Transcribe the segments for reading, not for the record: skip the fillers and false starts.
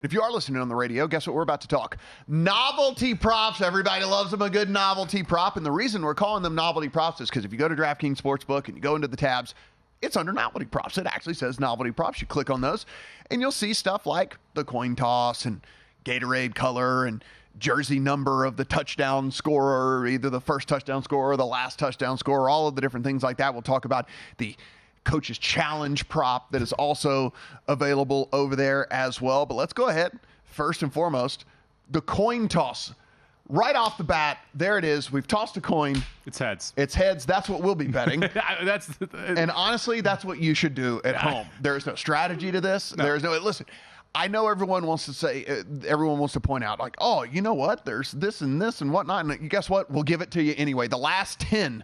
If you are listening on the radio, guess what we're about to talk? Novelty props. Everybody loves them, a good novelty prop. And the reason we're calling them novelty props is because if you go to DraftKings Sportsbook and you go into the tabs, it's under novelty props. It actually says novelty props. You click on those and you'll see stuff like the coin toss and Gatorade color and jersey number of the touchdown scorer, either the first touchdown scorer or the last touchdown scorer, all of the different things like that. We'll talk about the Coach's Challenge prop that is also available over there as well. But let's go ahead. First and foremost, the coin toss. Right off the bat, there it is. We've tossed a coin. It's heads. It's heads. That's what we'll be betting. And honestly, that's what you should do at home. There is no strategy to this. No. There is no, listen, I know everyone wants to point out, like, oh, you know what? There's this and whatnot. And guess what? We'll give it to you anyway. The last 10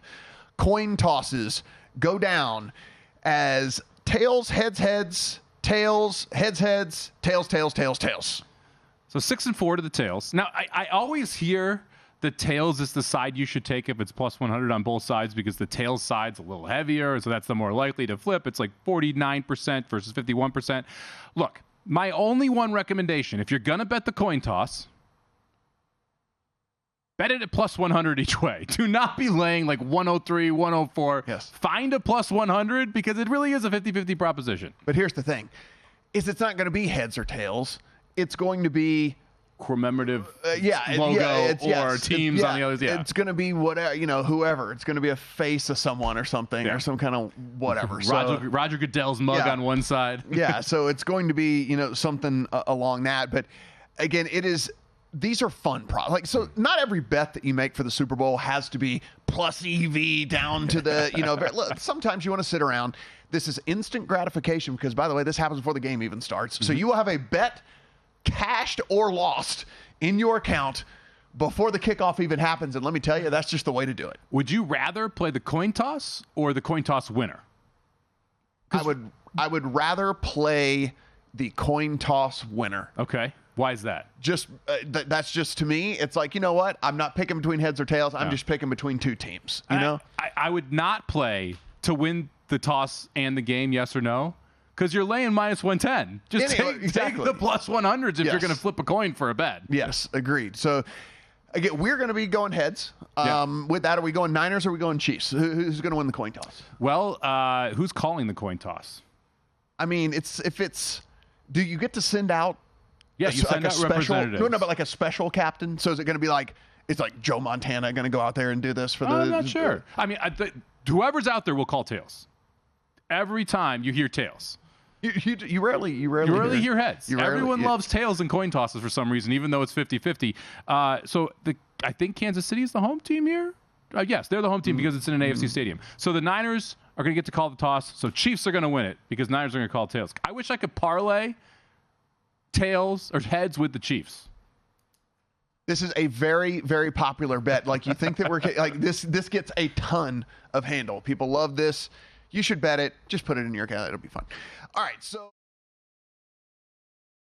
coin tosses go down as tails, heads, tails, heads, tails. So 6-4 to the tails. Now, I always hear the tails is the side you should take if it's plus 100 on both sides because the tails side's a little heavier, so that's the more likely to flip. It's like 49% versus 51%. Look, my only one recommendation, if you're going to bet the coin toss, bet it at plus 100 each way. Do not be laying like 103, 104. Yes. Find a plus 100 because it really is a 50-50 proposition. But here's the thing, is it's not going to be heads or tails. It's going to be commemorative logo or teams on the others. Yeah. It's going to be whatever, whoever. It's going to be a face of someone or something or some kind of whatever. Roger Goodell's mug on one side. Yeah, so it's going to be, something along that. But again, these are fun props. Like, so not every bet that you make for the Super Bowl has to be plus EV down to the, look, sometimes you want to sit around. This is instant gratification because, by the way, this happens before the game even starts. So you will have a bet cashed or lost in your account before the kickoff even happens. And let me tell you, that's just the way to do it. Would you rather play the coin toss or the coin toss winner? I would rather play the coin toss winner. Okay. Why is that? Just that's just, to me, it's like, you know what? I'm not picking between heads or tails. I'm just picking between two teams. I would not play to win the toss and the game, yes or no. Because you're laying minus 110. Just take the plus 100s if you're going to flip a coin for a bet. Yes, agreed. So, again, we're going to be going heads. With that, are we going Niners or are we going Chiefs? Who's going to win the coin toss? Well, who's calling the coin toss? I mean, do you get to send out? Yeah, you send out representatives. No, but like a special captain. So is it going to be like, it's like Joe Montana going to go out there and do this for the? I'm not sure. I mean, whoever's out there will call tails. Every time you hear tails. You rarely hear heads. Everyone loves tails and coin tosses for some reason, even though it's 50-50. So I think Kansas City is the home team here. Yes, they're the home team because it's in an AFC stadium. So the Niners are going to get to call the toss. So Chiefs are going to win it because Niners are going to call tails. I wish I could parlay tails or heads with the Chiefs. This is a very, very popular bet. Like, you think that we're like this gets a ton of handle. People love this. You should bet it. Just put it in your account. It'll be fun. All right, so